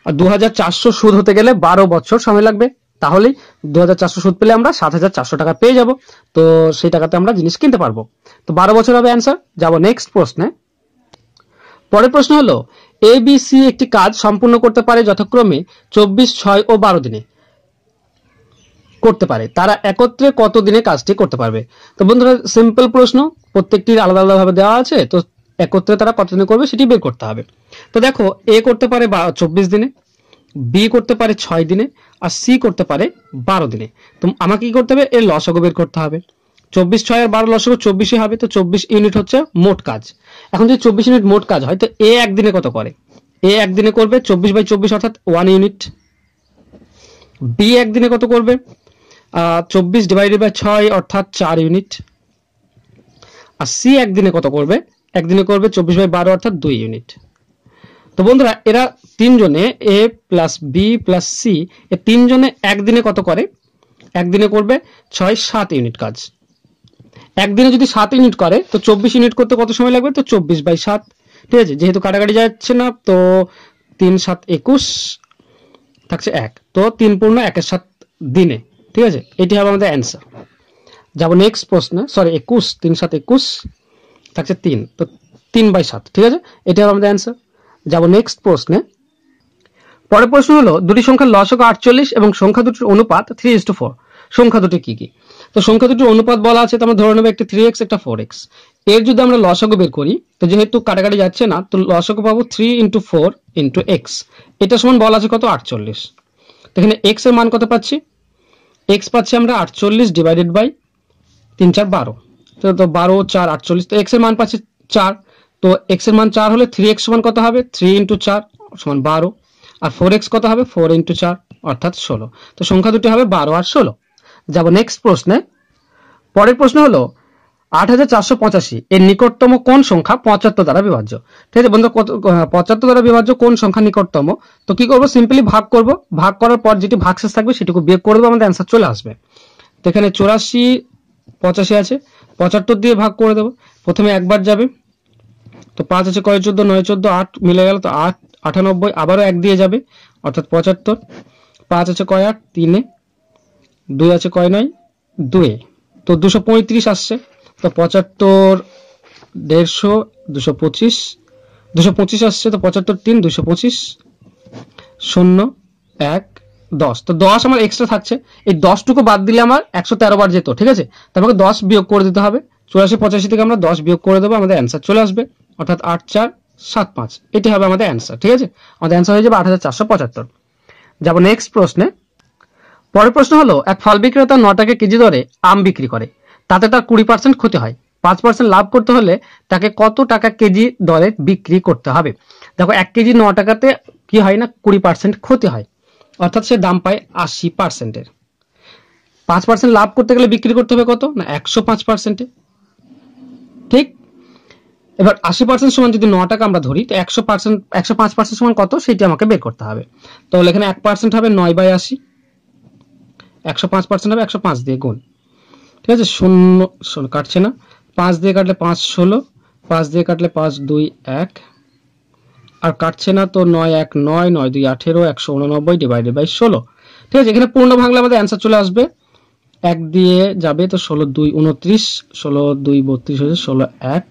আর 2,400 সুদ হতে গেলে 12 বছর সময় লাগবে, তাহলেই 2,400 সুদ পেলে আমরা 7,400 টাকা পেয়ে যাব। তো সেই টাকাতে আমরা জিনিস কিনতে পারবো। তো 12 বছর হবে অ্যান্সার। যাব নেক্সট প্রশ্নে। পরের প্রশ্ন হলো, এবিসি একটি কাজ সম্পূর্ণ করতে পারে যথাক্রমে 24, 6 ও 12 দিনে করতে পারে, তারা একত্রে কত দিনে কাজটি করতে পারবে? তো বন্ধুরা সিম্পল প্রশ্ন, প্রত্যেকটির আলাদা আলাদা ভাবে দেওয়া আছে, তো একত্রে তারা কত দিনে করবে সেটি বের করতে হবে। তো দেখো, এ করতে পারে 24 দিনে, বি করতে পারে 6 দিনে, আর সি করতে পারে 12 দিনে। তো আমাকে কি করতে হবে, এর লসাগু বের করতে হবে। 24, 6 আর 12 লসাগু 24 হবে, তো 24 ইউনিট হচ্ছে মোট কাজ। এখন যদি 24 ইউনিট মোট কাজ হয়, তো এ একদিনে কত করে? এ একদিনে করবে 24/24 অর্থাৎ 1 ইউনিট। বি একদিনে কত করবে? 24 ডিভাইডেড বাই 6 অর্থাৎ 4 ইউনিট। আর সি একদিনে কত করবে? একদিনে করবে 24/12 অর্থাৎ 2 ইউনিট। তো বন্ধুরা এরা তিনজনে, এ প্লাস বি প্লাস সি, এ তিনজনে একদিনে কত করে? একদিনে করবে 6 7 ইউনিট কাজ। একদিনে যদি 7 ইউনিট করে, তো 24 ইউনিট করতে কত সময় লাগবে? তো 24/7। ঠিক আছে, যেহেতু কাটাকাটি যাচ্ছে না, তো 3 7 21 থাকছে 1, তো 3 পূর্ণ 1 7 দিনে। ঠিক আছে, এটি হবে আমাদের অ্যান্সার। যাব নেক্সট প্রশ্নে। সরি 21, 3 7 21 থাকছে 3, তো 3/7। ঠিক আছে, এটি হবে আমাদের অ্যান্সার। যাব নেক্সট প্রশ্নে। পরের প্রশ্ন হলো, দুটি সংখ্যার লসাগু 48 এবং সংখ্যা দুটির অনুপাত 3:4। সংখ্যা দুটি কি কি? তো সংখ্যা দুটির অনুপাত বলা আছে, তো আমরা ধরে নেব একটি 3x একটা 4x। এর যদি আমরা লসাগু বের করি, তো যেহেতু কাটাকাটি যাচ্ছে না, তো লসাগু পাবো 3 × 4 × x, এটা সমান বলা আছে কত 48। তো এখানে x এর মান কত পাচ্ছি? x পাচ্ছি আমরা 48 ডিভাইডেড বাই 3 4 12, তো 12 4 48, তো x এর মান পাচ্ছি 4। তো x এর মান 4 হলে 3x সমান কত হবে? 3 × 4 সমান 12, আর 4x কত হবে? 4 × 4 অর্থাৎ 16। তো সংখ্যা দুটি হবে 12 আর 16। যাব নেক্সট প্রশ্নে। পরের প্রশ্ন হলো, 8,485 এর নিকটতম কোন সংখ্যা 75 দ্বারা বিভাজ্য? ঠিক আছে বন্ধু, 75 দ্বারা বিভাজ্য কোন সংখ্যা নিকটতম? তো কি করবো, সিম্পলি ভাগ করব, ভাগ করার পর যেটি ভাগশেষ থাকবে সেটুকু বিয়োগ করে দেবো, আমাদের অ্যান্সার চলে আসবে। তো এখানে 84 85 আছে, 75 দিয়ে ভাগ করে দেবো। প্রথমে একবার যাবে, তো 5 আছে কয় 14 9 14 8 মিলে গেল, তো 8 98, আবারও 1 দিয়ে যাবে অর্থাৎ 75। 5 আছে কয় 8 3, 2 আছে কয় 9 2, তো 235 আসছে। তো 75 150 225, 225 আসছে, তো 75 3 225 0 1 10, তো 10 আমার এক্সট্রা থাকছে। এই 10টুকু বাদ দিলে আমার 113 বার যেত। ঠিক আছে, তো আমাকে 10 বিয়োগ করে দিতে হবে। 84 85 থেকে আমরা 10 বিয়োগ করে দেবো, আমাদের অ্যান্সার চলে আসবে অর্থাৎ 8 4 7 5। এটি হবে আমাদের অ্যান্সার। ঠিক আছে, আমাদের অ্যান্সার হয়ে যাবে 8,475। যাব নেক্সট প্রশ্নে। পরের প্রশ্ন হলো, এক ফল বিক্রেতা 9 টাকা কেজি দরে আম বিক্রি করে, তাতে তার 20% ক্ষতি হয়। 5% লাভ করতে হলে তাকে কত টাকা কেজি দরে বিক্রি করতে হবে? দেখো 1 কেজি 9 টাকাতে কি হয় না, 20% ক্ষতি হয়, অর্থাৎ সে দাম পায় 80%-এর। 5% লাভ করতে গেলে বিক্রি করতে হবে কত না 105%-এ। ঠিক, এবার 80% সমান যদি 9 টাকা আমরা ধরি, তো 105% সমান কত সেটি আমাকে বের করতে হবে। তাহলে এখানে 1% হবে 9/80, 105% হবে 105 দিয়ে গুণ। ঠিক আছে, শূন্য কাটছে না, 5 দিয়ে কাটলে 5 16, 5 দিয়ে কাটলে 5 2 1, আর কাটছে না, তো 9 1 9 9 2 18, 189 ডিভাইডেড বাই 16। ঠিক আছে, এখানে পূর্ণ ভাঙলে আমাদের অ্যান্সার চলে আসবে। 1 দিয়ে যাবে, তো 16 2 29, 16 2 32 হয়েছে, 16 1,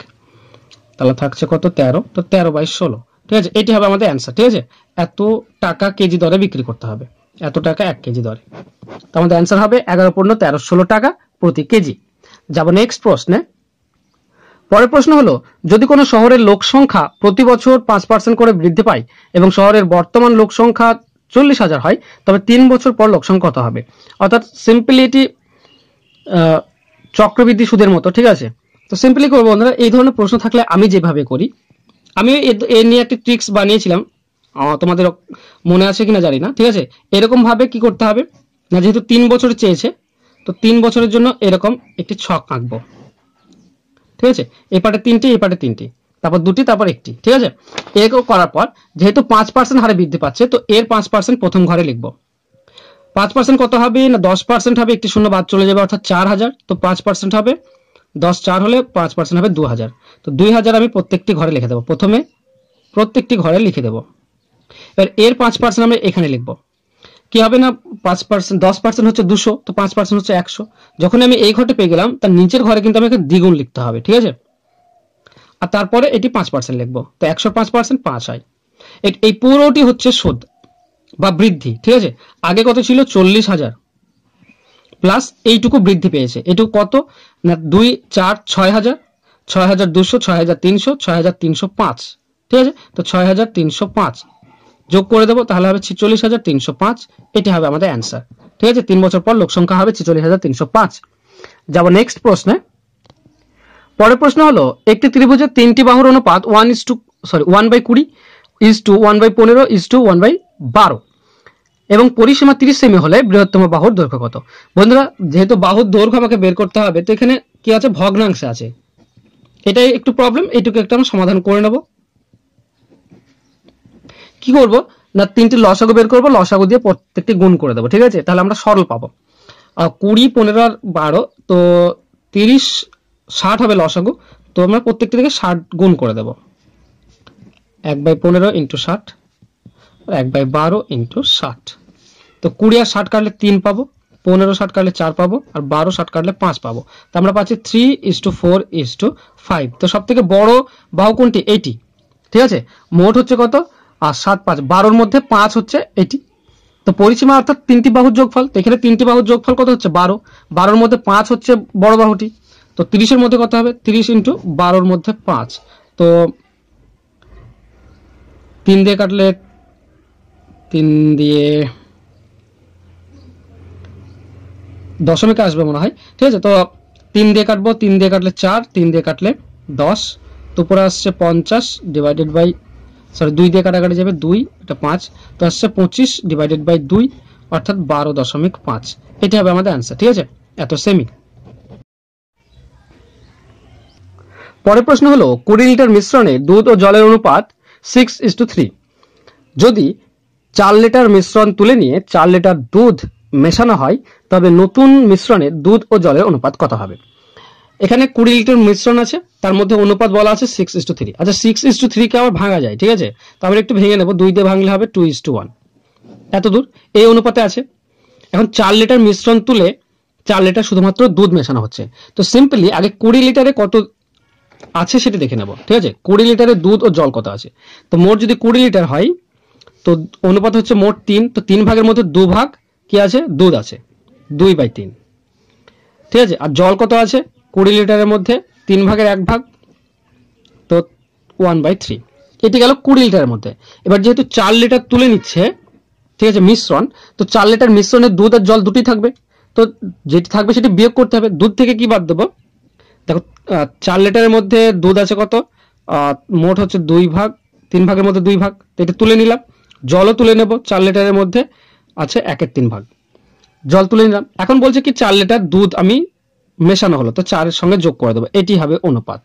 তাহলে থাকছে কত 13, তো 13/16। ঠিক আছে, এটি হবে আমাদের অ্যান্সার। ঠিক আছে, এত টাকা কেজি দরে বিক্রি করতে হবে, এত টাকা 1 কেজি দরে। তো আমাদের অ্যান্সার হবে 11 পূর্ণ 13 16 টাকা প্রতি কেজি। যাব নেক্সট প্রশ্নে। পরের প্রশ্ন হলো, যদি কোনো শহরের লোক সংখ্যা প্রতি বছর 5% করে বৃদ্ধি পায় এবং শহরের বর্তমান লোক সংখ্যা 40,000 হয়, তবে 3 বছর পর লোক সংখ্যা কত হবে? অর্থাৎ সিম্পলি এটি চক্রবৃদ্ধি সুদের মতো, ঠিক আছে। তো সিম্পলি করবো বন্ধুরা, এই ধরনের প্রশ্ন থাকলে আমি যেভাবে করি, আমি এ নিয়ে একটি ট্রিক্স বানিয়েছিলাম, তোমাদের মনে আছে কিনা জানি না, ঠিক আছে। এরকম ভাবে কি করতে হবে না, যেহেতু 3 বছর চেয়েছে, তো 3 বছরের জন্য এরকম একটি ছক আঁকবো, ঠিক আছে। এই পাটে 3টি, এই পাটে 3টি, তারপর 2টি, তারপর 1টি, ঠিক আছে। এরকম করার পর যেহেতু 5% হারে বৃদ্ধি পাচ্ছে, তো এর 5% প্রথম ঘরে লিখবো। 5% কত হবে না, 10% হবে, একটি শূন্য বাদ চলে যাবে, অর্থাৎ 4,000। তো 5% হবে 10, 4 হলে 5% হবে 2,000। তো 2,000 আমি প্রত্যেকটি ঘরে লিখে দেবো, প্রথমে প্রত্যেকটি ঘরে লিখে দেবো। এবার এর 5% আমরা এখানে লিখবো। কি হবে না, 5%, 10% হচ্ছে 200, তো 5% হচ্ছে 100। যখন আমি এই ঘরটা পেয়ে গেলাম, তার নিচের ঘরে কিন্তু আমাকে দ্বিগুণ লিখতে হবে, ঠিক আছে। আর তারপরে এটি 5% লিখবো, তো 100 5% 5 হয়। এই পুরোটি হচ্ছে সুদ বা বৃদ্ধি, ঠিক আছে। আগে কত ছিল, 40,000 প্লাস এইটুকু বৃদ্ধি পেয়েছে। এটুকু কত না, 2, 4, 6,000, 6,200, 6,300, 6,305, ঠিক আছে। তো 6,305 যোগ করে দেবো, তাহলে হবে 46,305। এটি হবে আমাদের অ্যান্সার, ঠিক আছে। 3 বছর পর লোক সংখ্যা হবে 46,305। যাব নেক্সট প্রশ্নে। পরের প্রশ্ন হলো, একটি ত্রিভুজের 3টি বাহুর অনুপাত 1/20 1/15 1/12 এবং পরিসীমা 30 সেমি হলে বৃহত্তম বাহুর দৈর্ঘ্য কত? বন্ধুরা, যেহেতু বাহুর দৈর্ঘ্য আমাকে বের করতে হবে, তো এখানে কি আছে, ভগ্নাংশে আছে, এটাই একটু প্রবলেম। এইটুকু একটু আমরা সমাধান করে নেব। কি করব না, 3টি লসাগু বের করব, লসাগু দিয়ে প্রত্যেকটি গুণ করে দেবো, ঠিক আছে। তাহলে আমরা সরল পাবো। 20, 15 আর 12, তো 30, 60 হবে লসাগু। তো আমরা প্রত্যেকটি থেকে 60 গুণ করে দেবো। 1/15 × 60, 1/12 × 60। তো 20 আর 60 কাটলে 3 পাবো, 15 60 কাটলে 4 পাবো, আর 12 60 কাটলে 5 পাবো। তো আমরা পাচ্ছি 3:4:5। তো সব থেকে বড় বাহু কোনটি? এইটি, ঠিক আছে। মোট হচ্ছে কত, আর 7, 5, 12-র মধ্যে 5 হচ্ছে এটি। তো পরিসীমা অর্থাৎ 3টি বাহুর যোগফল। তো এখানে 3টি বাহুর যোগফল কত হচ্ছে, 12। 12-র মধ্যে 5 হচ্ছে বড় বাহুটি। তো 30-এর মধ্যে কত হবে, 30 × 12-র মধ্যে 5। তো 3 দিয়ে কাটলে 3 দিয়ে দশমিকে আসবে মনে হয়, ঠিক আছে। তো 3 দিয়ে কাটবো, 3 দিয়ে কাটলে 4, 3 দিয়ে কাটলে 10, তো উপরে আসছে 50 ডিভাইডেড বাই 2 দিয়ে কাটাকাটি যাবে 2, এটা 5, তো আসছে 25/2, অর্থাৎ 12.5। এটা হবে আমাদের অ্যান্সার, ঠিক আছে। এত সেমি। পরের প্রশ্ন হলো, 20 লিটার মিশ্রণে দুধ ও জলের অনুপাত 6:3। যদি 4 লিটার মিশ্রণ তুলে নিয়ে 4 লিটার দুধ মেশানো হয়, তবে নতুন মিশ্রণে দুধ ও জলের অনুপাত কত হবে? এখানে 20 লিটার মিশ্রণ আছে, তার মধ্যে অনুপাত বলা আছে 6:3। আচ্ছা, 6:3 কে আবার ভাঙা যায়, ঠিক আছে। তো আমরা একটু ভেঙে নেব, 2 দিয়ে ভাঙলে হবে 2:1। এত দূর এই অনুপাতে আছে। এখন 4 লিটার মিশ্রণ তুলে 4 লিটার শুধুমাত্র দুধ মেশানো হচ্ছে। তো সিম্পলি আগে 20 লিটারে কত আছে সেটা দেখে নেব, ঠিক আছে। 20 লিটারে দুধ ও জল কত আছে? তো মোট যদি 20 লিটার হয়, তো অনুপাত হচ্ছে মোট 3। তো 3 ভাগের মধ্যে 2 ভাগ কি আছে, দুধ আছে, 2/3, ঠিক আছে। আর জল কত আছে 20 লিটারের মধ্যে, 3 ভাগের 1 ভাগ, তো 1/3। এটি গেল 20 লিটারের মধ্যে। এবার যেহেতু 4 লিটার তুলে নিচ্ছে, ঠিক আছে, মিশ্রণ, তো 4 লিটার মিশ্রণে দুধ আর জল দুটি থাকবে। তো যেটি থাকবে সেটি বিয়োগ করতে হবে। দুধ থেকে কি বাদ দেবো, দেখো 4 লিটারের মধ্যে দুধ আছে কত, মোট হচ্ছে 2 ভাগ, 3 ভাগের মধ্যে 2 ভাগ, তো এটা তুলে নিলাম। জলও তুলে নেব, 4 লিটারের মধ্যে আছে 1/3 ভাগ, জল তুলে নিলাম। এখন বলছে কি 4 লিটার দুধ আমি মেশানো হলো, তো 4-এর সঙ্গে যোগ করে দেবো, এটি হবে অনুপাত,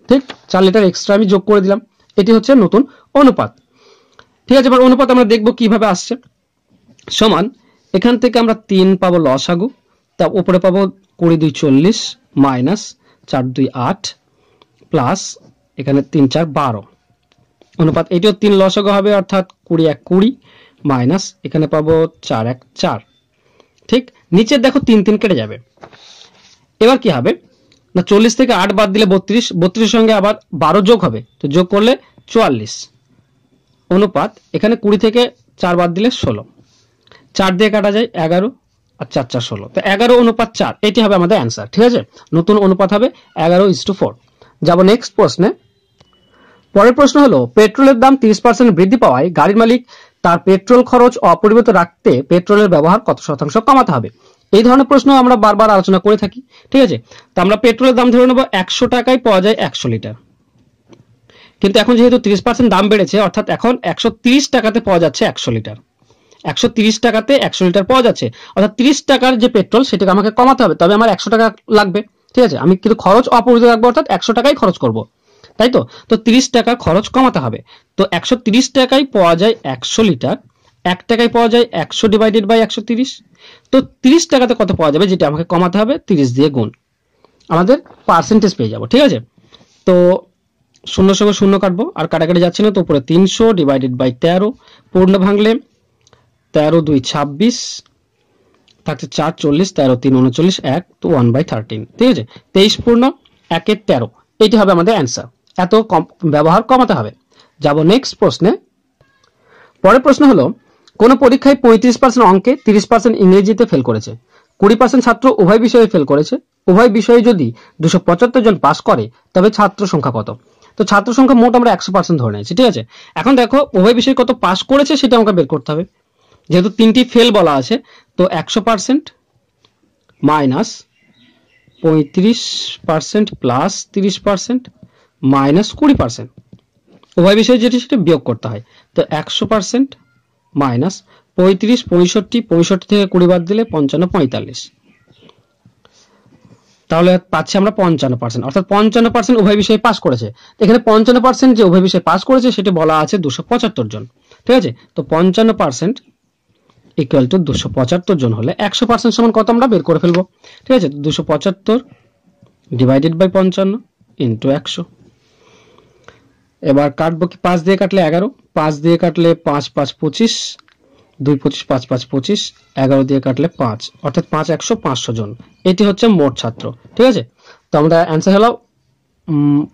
ঠিক। 4 লিটার এক্সট্রা আমি যোগ করে দিলাম, এটি হচ্ছে নতুন অনুপাত, ঠিক আছে। এবার অনুপাত আমরা দেখবো কিভাবে আসছে। সমান, এখান থেকে আমরা 3 পাবো লসাগু, তার উপরে পাবো 20 2 40 মাইনাস 4 2 8 প্লাস এখানে 3 4 12 অনুপাত, এটিও 3 লসাগু হবে, অর্থাৎ 20 1 20 মাইনাস এখানে পাবো 4 1 4, ঠিক। নিচে দেখো 3 3 কেটে যাবে। এবার কি হবে না, 40 থেকে 8 বাদ দিলে 32, 32 সঙ্গে আবার 12 যোগ হবে, তো যোগ করলে 44 অনুপাত, এখানে 20 থেকে 4 বাদ দিলে 16, 4 দিয়ে কাটা যায় 11, আর 4 4 16, তো 11:4 এটি হবে আমাদের অ্যান্সার। ঠিক আছে, নতুন অনুপাত হবে 11:4। যাব নেক্সট প্রশ্নে। পরের প্রশ্ন হলো, পেট্রোলের দাম 30% বৃদ্ধি পাওয়ায় গাড়ির মালিক তার পেট্রোল খরচ অপরিবর্তিত রাখতে পেট্রোলের ব্যবহার কত শতাংশ কমাতে হবে? এই ধরনের প্রশ্ন আমরা বারবার আলোচনা করে থাকি। ঠিক আছে, তো আমরা পেট্রোলের দাম ধরে নেব 100 টাকায় পাওয়া যায় 100 লিটার, কিন্তু এখন যেহেতু 30% দাম বেড়েছে, অর্থাৎ এখন 130 টাকাতে পাওয়া যাচ্ছে 100 লিটার। 130 টাকাতে 100 লিটার পাওয়া যাচ্ছে, অর্থাৎ 30 টাকার যে পেট্রোল সেটাকে আমাকে কমাতে হবে, তবে আমার 100 টাকা লাগবে। ঠিক আছে, আমি কিন্তু খরচ অপরিবর্তিত রাখবো, অর্থাৎ 100 টাকাই খরচ করব, তাই তো। তো 30 টাকা খরচ কমাতে হবে। তো 130 টাকায় পাওয়া যায় 100 লিটার, 1 টাকায় পাওয়া যায় 100 ডিভাইডেড বাই 130। তো 30 টাকাতে কত পাওয়া যাবে, যেটা আমাকে কমাতে হবে 30 দিয়ে গুণ, আমাদের পার্সেন্টেজ পেয়ে যাব। ঠিক আছে, তো শূন্যর সঙ্গে শূন্য কাটবো, আর কাটাকাটি যাচ্ছে না, তো উপরে 300 ডিভাইডেড বাই 13, পূর্ণ ভাঙলে 13 2 26, থাকছে 4 40, 13 3 39, 1 তো 1/13। ঠিক আছে, 23 পূর্ণ 1 এর 13, এটি হবে আমাদের অ্যান্সার। এত ব্যবহার কমাতে হবে। যাব নেক্সট প্রশ্নে। পরের প্রশ্ন হলো, কোন পরীক্ষায় 35% অঙ্কে 30% ইংরেজিতে ফেল করেছে, 20% ছাত্র উভয় বিষয়ে ফেল করেছে, উভয় বিষয়ে যদি 275 জন পাস করে তবে ছাত্র সংখ্যা কত? তো ছাত্র সংখ্যা মোট আমরা 100% ধরে নিয়েছি। ঠিক আছে, এখন দেখো উভয় বিষয়ে কত পাস করেছে সেটা আমাকে বের করতে হবে। যেহেতু 3টি ফেল বলা আছে, তো 100% মাইনাস 35% প্লাস 30% মাইনাস 20%, উভয় বিষয়ে যেটি সেটা বিয়োগ করতে হয়। তো 100% মাইনাস 35 65, 65 থেকে 20 বাদ দিলে 55 45, তাহলে পাচ্ছি আমরা 55%, অর্থাৎ 55% উভয় বিষয়ে পাস করেছে। এখানে 55% যে উভয় বিষয়ে পাস করেছে সেটা বলা আছে 275 জন। ঠিক আছে, তো 55% ইকুয়াল টু 275 জন হলে 100% সমান কত আমরা বের করে ফেলবো। ঠিক আছে, 275 ডিভাইডেড বাই 55 ইন্টু 100। এবার কাটবো কি, 5 দিয়ে কাটলে 11, 5 দিয়ে কাটলে 5 5 25, 2 25 5 5 25, 11 দিয়ে কাটলে 5, অর্থাৎ 5 100 500 জন, এটি হচ্ছে মোট ছাত্র। ঠিক আছে, তো আমরা অ্যান্সার হলো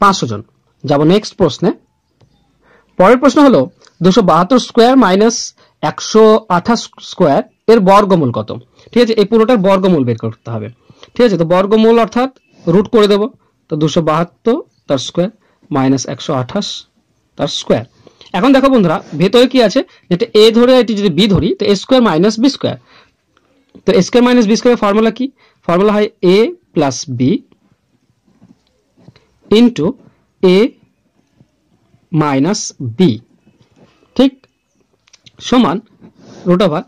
500 জন। যাব নেক্সট প্রশ্নে। পরের প্রশ্ন হলো, 272 স্কোয়ার মাইনাস 128 স্কোয়ার এর বর্গমূল কত? ঠিক আছে, এই পুরোটার বর্গমূল বের করতে হবে। ঠিক আছে, তো বর্গমূল অর্থাৎ রুট করে দেব, তো 272 তার স্কোয়ার মাইনাস 128 তার স্কোয়ার। এখন দেখো বন্ধুরা, ভেতরে কি আছে, যেটা এ ধরে এটি যদি বি ধরি, তো A square minus B square, তো A square minus B square formula কি? ফর্মুলা হয় A plus B into A minus B, ঠিক, সমান রুট ওভার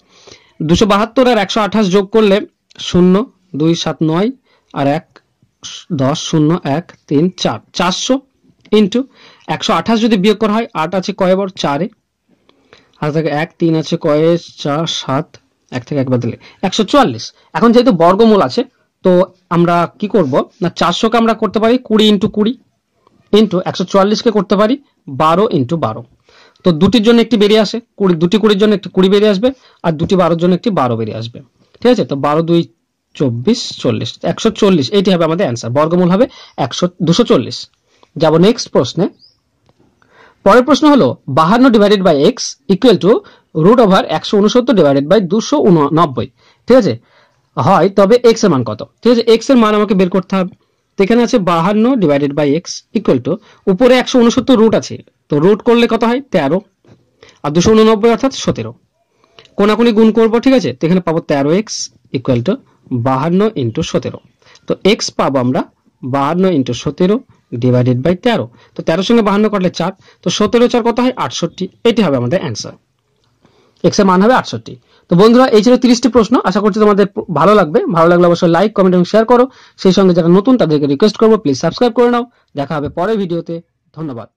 272 আর 128 যোগ করলে 0 2 7 9 আর 1 10 0 1 3 4, 400 ইন্টু 128 যদি বিয়োগ করা হয়, 8 আছে কয় বার 4 এ, আর থাকে 1 3 আছে কয়ে 4 7, 1 থেকে 1 বাদ দিলে 144। এখন যেহেতু বর্গমূল আছে, তো আমরা কি করব না, 400 কে আমরা করতে পারি 20 ইন্টু 20 ইন্টু 144 কে করতে পারি 12 ইন্টু 12। তো দুটির জন্য একটি বেরিয়ে আসে 20, দুটি 20 জন্য একটি 20 বেরিয়ে আসবে, আর দুটি 12 জন্য একটি 12 বেরিয়ে আসবে। ঠিক আছে, তো 12 2 24 40, 140 এটি হবে আমাদের অ্যান্সার। বর্গমূল হবে 240। যাব নেক্সট প্রশ্নে। পরের প্রশ্ন হলো, 52 divided by X equal to root over 169 divided by 289। ঠিক আছে, হয় তবে এক্স এর মান কত? ঠিক আছে, এক্স এর মান আমাকে বের করতে হবে। তো এখানে আছে 52 divided by X equal to, উপরে 169 রুট আছে, তো রুট করলে কত হয় 13, আর 289 অর্থাৎ 17, কোনাকুনি গুণ করবো। ঠিক আছে, তো এখানে পাবো 13x ইকুয়াল টু 52 ইন্টু 17। তো এক্স পাবো আমরা 52 ইন্টু 17 ডিভাইডেড বাই 13, তো 13 সঙ্গে 52 কাটলে 4, তো 17 4 কত হয় 68, এটি হবে আমাদের অ্যান্সার। এক্স এর মান হবে 68। তো বন্ধুরা, এই ছিল 30টি প্রশ্ন। আশা করছি তোমাদের ভালো লাগবে। ভালো লাগলে অবশ্যই লাইক কমেন্ট এবং শেয়ার করো। সেই সঙ্গে যারা নতুন তাদেরকে রিকোয়েস্ট করবো প্লিজ সাবস্ক্রাইব করে নাও। দেখা হবে পরের ভিডিওতে। ধন্যবাদ।